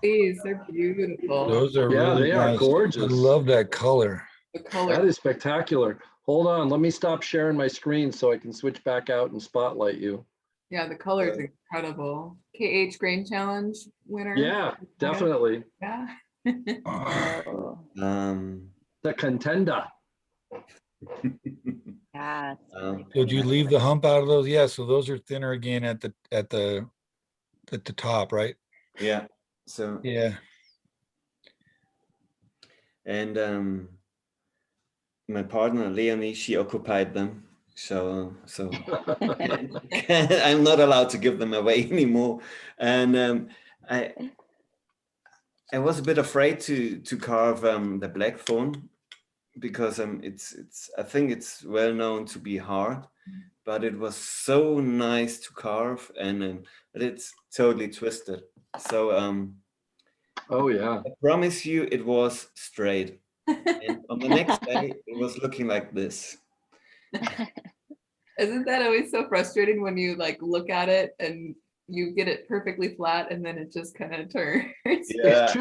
These, they're beautiful. Those are Yeah, really they are nice. gorgeous. I love that color. The color. That is spectacular. Hold on, let me stop sharing my screen so I can switch back out and spotlight you. Yeah, the color is incredible. KH Grain Challenge winner. Yeah, definitely. Yeah. Oh, The contender. yeah. It's really Did you pretty. leave the hump out of those? Yeah, so those are thinner again at the top, right? Yeah. So Yeah. and my partner Leonie, she occupied them. So I'm not allowed to give them away anymore. And I was a bit afraid to carve the blackthorn because it's I think it's well known to be hard, but it was so nice to carve, and but it's totally twisted. So Oh yeah. I promise you it was straight. And on the next day it was looking like this. Isn't that always so frustrating when you like look at it and you get it perfectly flat and then it just kind of turns? Yeah.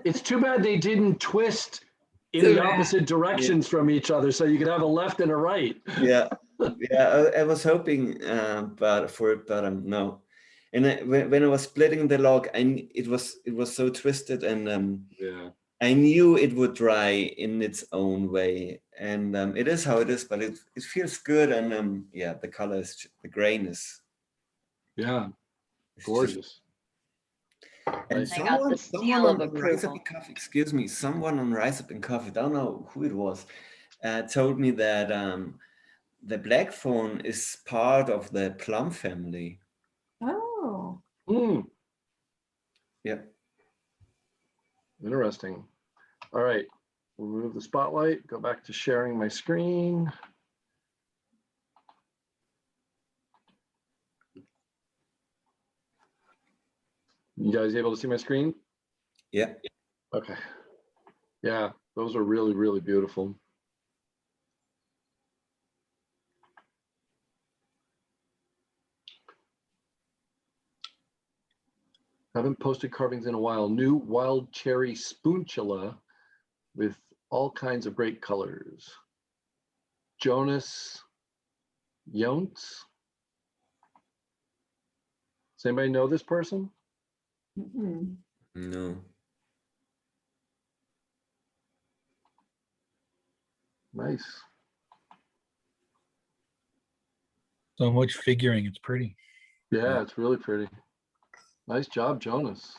It's too bad they didn't twist in So the bad. opposite directions from each other, so you could have a left and a right. Yeah, yeah. I was hoping, but no. And when I was splitting the log, it was so twisted, and Yeah. I knew it would dry in its own way, and it is how it is. But it feels good, and yeah, the color is the grain is Yeah. it's just- Gorgeous. And Nice. I got the seal of on Rise Up approval. and Coffee, excuse me, someone on Rise Up and Coffee, don't know who it was, told me that the blackthorn is part of the plum family. Oh. Hmm. Yeah. Interesting. All right. We'll remove the spotlight, go back to sharing my screen. You guys able to see my screen? Yeah. Okay. Yeah, those are really, really beautiful. Haven't posted carvings in a while. New wild cherry spatula with all kinds of great colors. Jonas Yontz. Does anybody know this person? Mhm. No. Nice. So much figuring. It's pretty. Yeah, it's really pretty. Nice job, Jonas.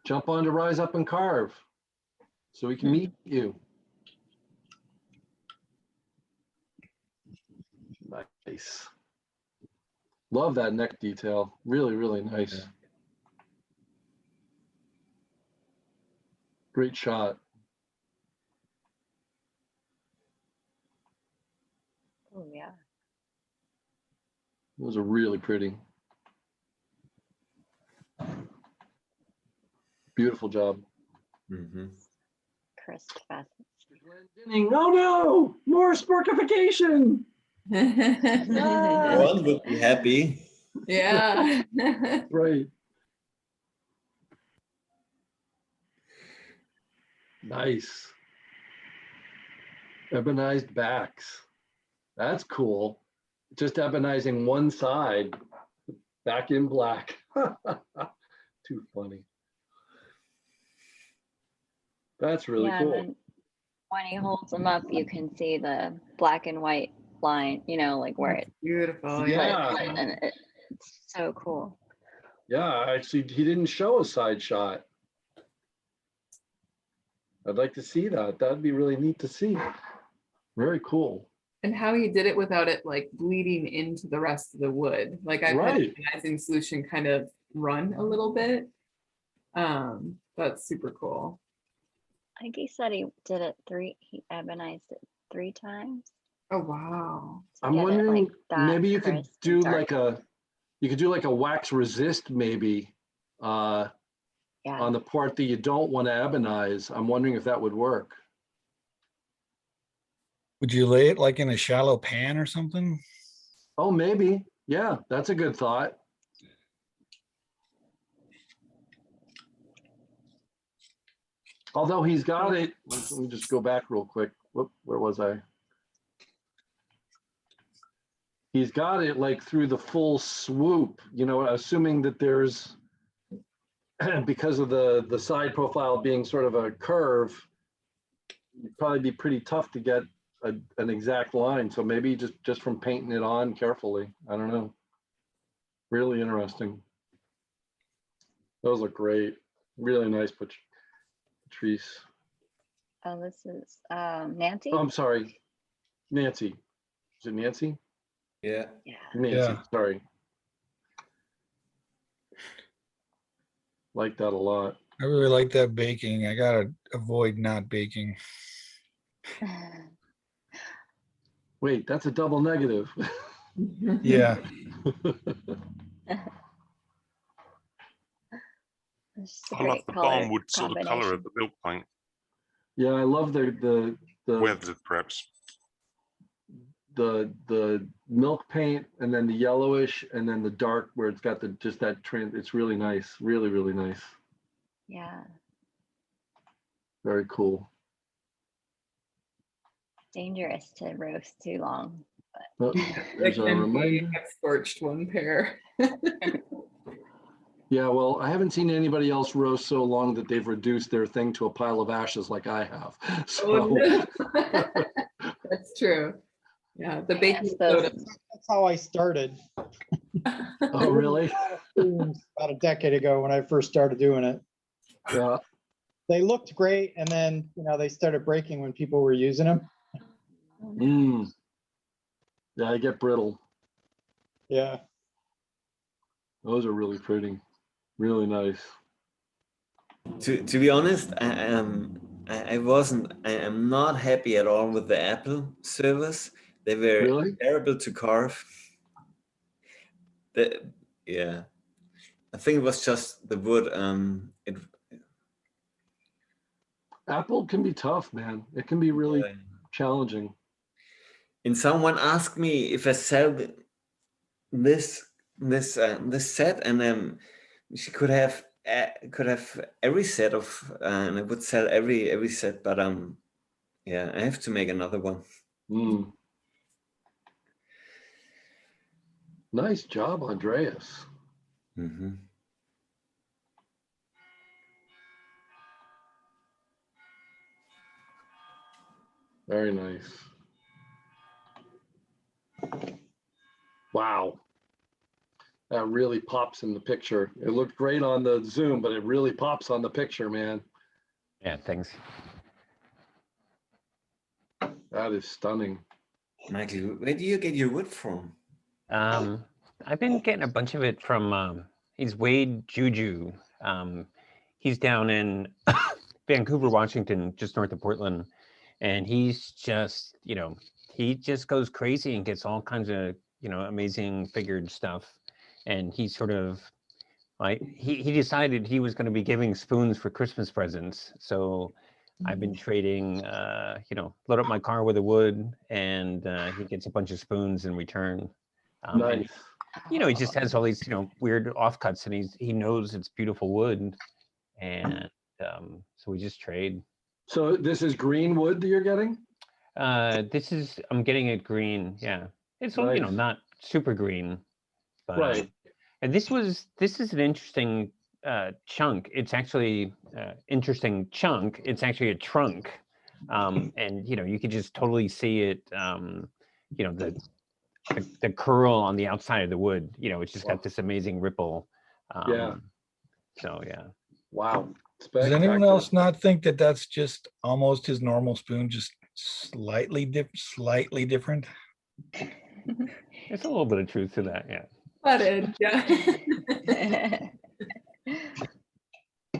Jump on to Rise Up and Carve so we can meet you. Nice. Love that neck detail. Really, really nice. Yeah. Great shot. Oh yeah. Those are really pretty. Beautiful job. Mm-hmm. Crisp facets. Oh no, more sporkification. One would be happy. Yeah. Right. Nice. Ebonized backs. That's cool. Just ebonizing one side, back in black. Too funny. That's really Yeah, cool. and then when he holds them up, you can see the black and white line, you know, like where it Beautiful. Yeah. splits, and it's so cool. Yeah, actually, he didn't show a side shot. I'd like to see that. That'd be really neat to see. Very cool. And how he did it without it like bleeding into the rest of the wood. Like I've had Right. the icing solution kind of run a little bit. That's super cool. I think he said he did it he ebonized it 3 times. Oh wow. to I'm get it, wondering, like, that maybe you could crisp and do dark. like a wax resist maybe Yeah. on the part that you don't want to ebonize. I'm wondering if that would work. Would you lay it like in a shallow pan or something? Oh, maybe. Yeah, that's a good thought. Although he's got it, let me just go back real quick. Whoop, where was I? He's got it like through the full swoop, you know, assuming that there's, because of the side profile being sort of a curve, it'd probably be pretty tough to get an exact line. So maybe just from painting it on carefully. I don't know. Really interesting. Those look great. Really nice, Patrice. Oh, this is Nancy? Oh, I'm sorry. Nancy. Is it Nancy? Yeah. Yeah. Nancy, Yeah. sorry. Like that a lot. I really like that baking. I gotta avoid not baking. Wait, that's a double negative. Yeah. It's just a I love great the color barnwood sort of colour of the milk paint. Yeah, I love the Weathered, perhaps. the milk paint, and then the yellowish, and then the dark where it's got just that trend. It's really nice. Really, really nice. Yeah. Very cool. Dangerous to roast too long. Oh, there's our reminder. I've scorched one pair. Yeah, well, I haven't seen anybody else roast so long that they've reduced their thing to a pile of ashes like I have. So, Oh, no. That's true. Yeah, the baking soda. That's how I started. oh, really? About a decade ago when I first started doing it. Yeah. They looked great, and then, you know, they started breaking when people were using them. Mm. Yeah, I get brittle. Yeah. Those are really pretty. Really nice. To be honest, I am not happy at all with the Apple servers. They were Really? terrible to carve. Yeah, I think it was just the wood. Apple can be tough, man. It can be really Yeah. challenging. And someone asked me if I sell this set, and she could have every set of, and I would sell every set, but yeah, I have to make another one. Mm. Nice job, Andreas. Mm-hmm. Very nice. Wow. That really pops in the picture. It looked great on the Zoom, but it really pops on the picture, man. Yeah, thanks. That is stunning. Michael, where do you get your wood from? I've been getting a bunch of it from he's Wade Juju. He's down in Vancouver, Washington, just north of Portland, and he's just, you know, he just goes crazy and gets all kinds of, you know, amazing figured stuff. And he sort of like he decided he was going to be giving spoons for Christmas presents. So I've been trading, you know, load up my car with the wood, and he gets a bunch of spoons in return. Nice. And, you know, he just has all these, you know, weird offcuts, and he knows it's beautiful wood, and so we just trade. So this is green wood that you're getting? This is, I'm getting it green. Yeah. It's, you know, Nice. not super green, but, Right. and this is an interesting chunk. It's actually interesting chunk. It's actually a trunk. And, you know, you could just totally see it, you know, the curl on the outside of the wood, you know, it's just got this amazing ripple. Yeah. So, yeah. Wow. Does anyone else not think that that's just almost his normal spoon, just slightly different? There's a little bit of truth to that, yeah. Butted, yeah.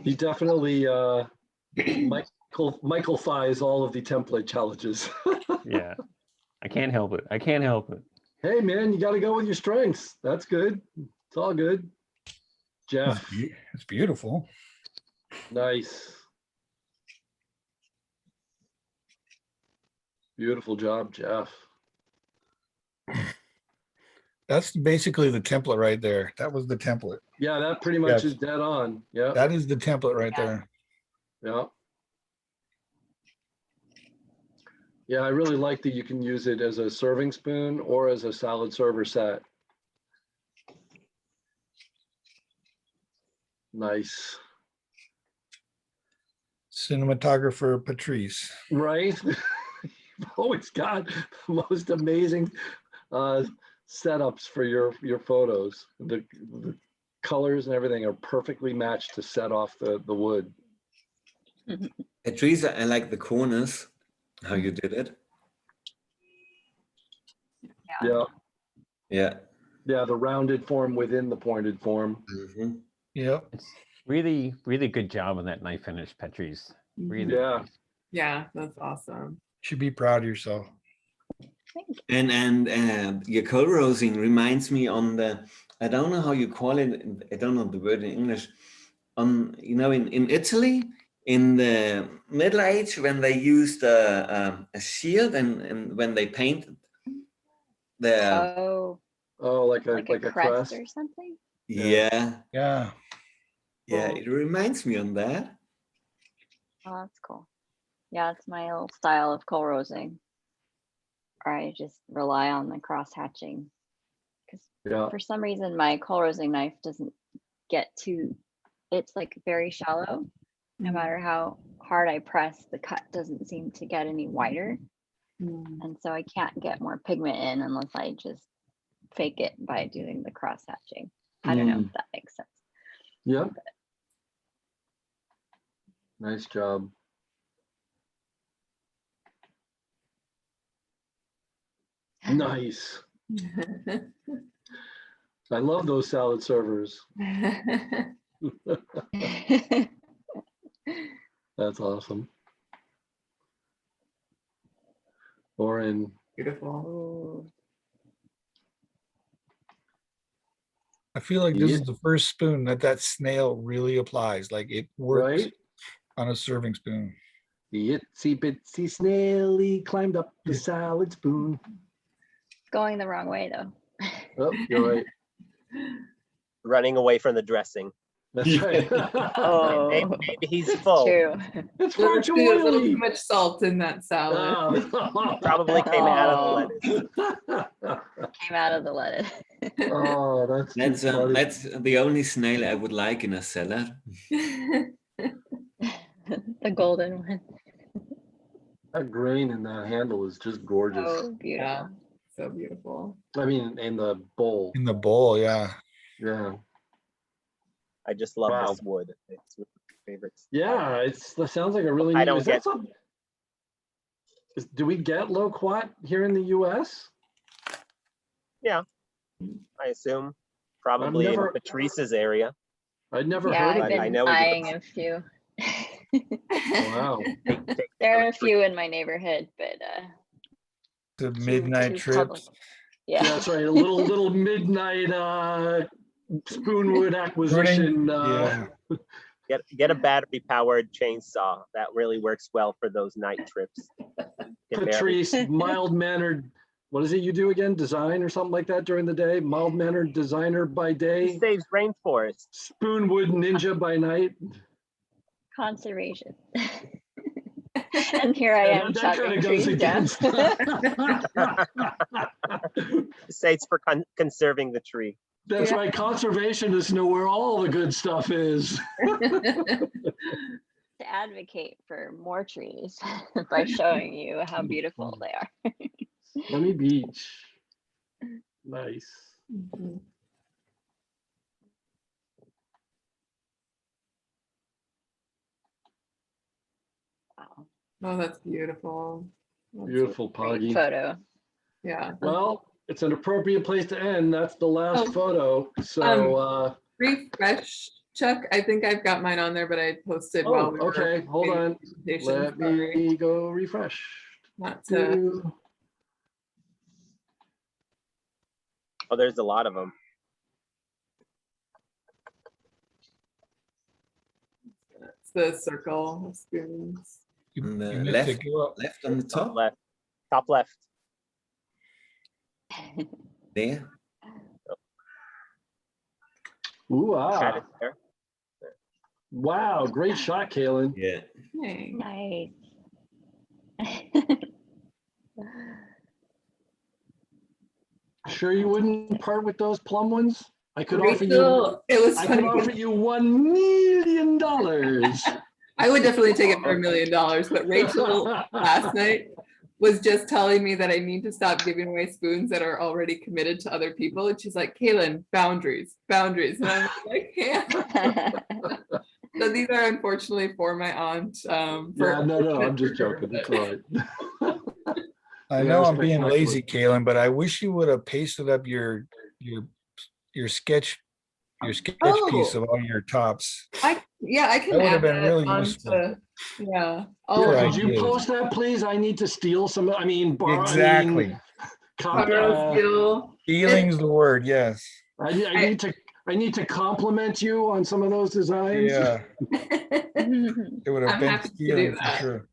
He definitely Michael thighs all of the template challenges. Yeah. I can't help it. I can't help it. Hey man, you got to go with your strengths. That's good. It's all good. Jeff. It's beautiful. Nice. Beautiful job, Jeff. That's basically the template right there. That was the template. Yeah, that pretty much is dead on. Yeah. That is the template right there. Yeah. Yeah, I really like that you can use it as a serving spoon or as a salad server set. Nice. Cinematographer Patrice. Right? You've always got the most amazing setups for your photos. The colors and everything are perfectly matched to set off the wood. Patrice, I like the corners, how you did it. Yeah. Yeah. Yeah, the rounded form within the pointed form. Mm-hmm. Yeah. It's really, really good job on that knife finish, Patrice. Really. Yeah. Nice. Yeah, that's awesome. Should be proud of yourself. And your co-rosing reminds me on the, I don't know how you call it, I don't know the word in English, you know, in Italy, in the Middle Age, when they used a shield and when they painted the like a crest or something. Yeah. Yeah. Yeah, it reminds me on that. Oh, that's cool. Yeah, it's my old style of coal rosing. Or I just rely on the cross hatching. Because for some reason my coal rosing knife doesn't get too, it's like very shallow. No matter how hard I press, the cut doesn't seem to get any wider. And so I can't get more pigment in unless I just fake it by doing the cross hatching. I don't know if that makes sense. Yeah. Nice job. Nice. I love those salad servers. That's awesome. Oren. Beautiful. I feel like this is the first spoon that snail really applies. Like it works on a serving spoon. The itsy bitsy snaily climbed up the salad spoon. Going the wrong way though. Oh, you're right. Running away from the dressing. That's right. Oh, maybe he's full. True. It's There's far a too little oily. too much salt in that salad. Probably came out of the lettuce. Came out of the lettuce. Oh, that's the only snail I would like in a salad. The golden one. That grain in that handle is just gorgeous. Oh, beautiful. Yeah, so beautiful. I mean, in the bowl. In the bowl, yeah. Yeah. I just love this wood. It's one of my favorites. Yeah, that sounds like a really. I don't get. Do we get loquat here in the U.S.? Yeah, I assume probably in Patrice's area. I'd never Yeah, heard I've of been it. buying a few. Wow. There are a few in my neighborhood, but the midnight trips. Yeah, that's right. A little midnight spoonwood acquisition. Get a battery powered chainsaw. That really works well for those night trips. Patrice, mild mannered. What is it you do again? Design or something like that during the day? Mild mannered designer by day. He saves rainforest. Spoonwood ninja by night. conservation. And here I am That kind chopping of goes trees down. against. States for conserving the tree. That's Yeah. right. Conservationists know where all the good stuff is. To advocate for more trees by showing you how beautiful they are. Sunny Beach. Nice. Mhm. Wow. Oh, that's beautiful. That's Beautiful, Great Poggy. photo. Yeah. Well, it's an appropriate place to end. That's the last Oh, photo. So, refresh, Chuck. I think I've got mine on there, but I posted while we were okay. Hold doing on. the presentation. Let Sorry, me go refresh. not to. Oh, there's a lot of them. It's the circle of spoons. On the You missed left, it. Go up. left on the Top top left. Top left. there. Ooh, Had ah. it there. Wow. Great shot, Kaylin. Yeah. Hey. Nice. Sure you wouldn't part with those plum ones? I could offer you. Rachel, it was I funny. could offer you $1 million. I would definitely take it for $1 million, but Rachel last night was just telling me that I need to stop giving away spoons that are already committed to other people. And she's like, Kaylin, boundaries, boundaries. And I'm like, yeah. So these are unfortunately for my aunt. Yeah, no, I'm just joking. It's all right. I They know are I'm being spectacular. lazy, Kaylin, but I wish you would have pasted up your sketch piece Oh. of all your tops. I can That would have add been that really onto- useful. Yeah. For Yeah, could you ideas. post that, please? I need to steal some. I mean, borrow. Exactly. Borrow, steal. Feeling's the word, yes. I need to compliment you on some of those designs. Yeah. It would have I'm been happy to do stealing for that. sure.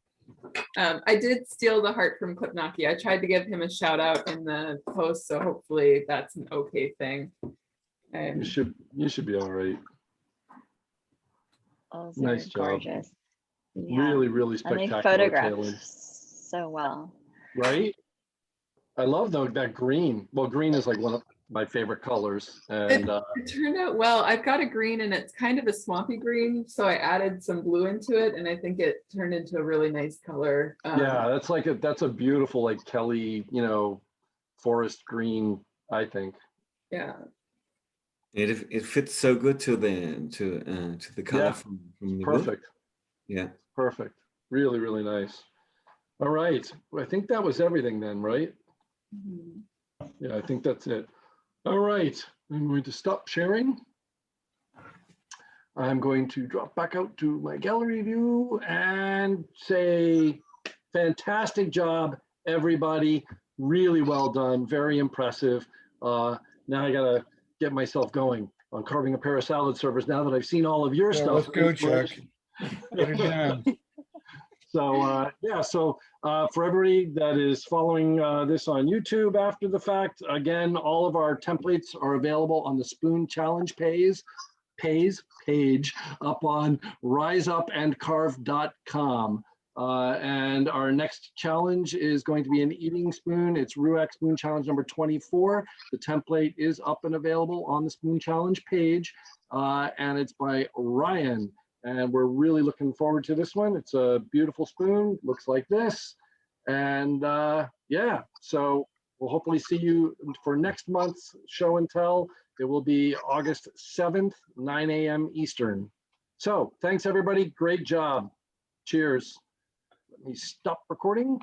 I did steal the heart from Klipnaki. I tried to give him a shout out in the post, so hopefully that's an okay thing. You should be all right. Those Nice are job. gorgeous. Yeah. Really, really And they spectacular, photograph Kaylin. so well. Right? I love that green. Well, green is like one of my favorite colors. And It turned out well. I've got a green and it's kind of a swampy green, so I added some blue into it, and I think it turned into a really nice color. yeah, that's a beautiful like Kelly, forest green, I think. Yeah. It fits so good to the color Yeah, from the wood. Perfect. Yeah. Perfect. Really, really nice. All right. I think that was everything then, right? Mhm. Yeah, I think that's it. All right. I'm going to stop sharing. I'm going to drop back out to my gallery view and say, fantastic job, everybody. Really well done. Very impressive. Now I got to get myself going on carving a pair of salad servers now that I've seen all of your Yeah, stuff. let's go, Chuck. Get it done. So for everybody that is following this on YouTube after the fact, again, all of our templates are available on the Spoon Challenge page up on riseupandcarve.com. And our next challenge is going to be an eating spoon. It's RUAC Spoon Challenge number 24. The template is up and available on the Spoon Challenge page, and it's by Ryan. And we're really looking forward to this one. It's a beautiful spoon, looks like this. And yeah, so we'll hopefully see you for next month's show and tell. It will be August 7th, 9 a.m. Eastern. So thanks everybody, great job. Cheers. Let me stop recording.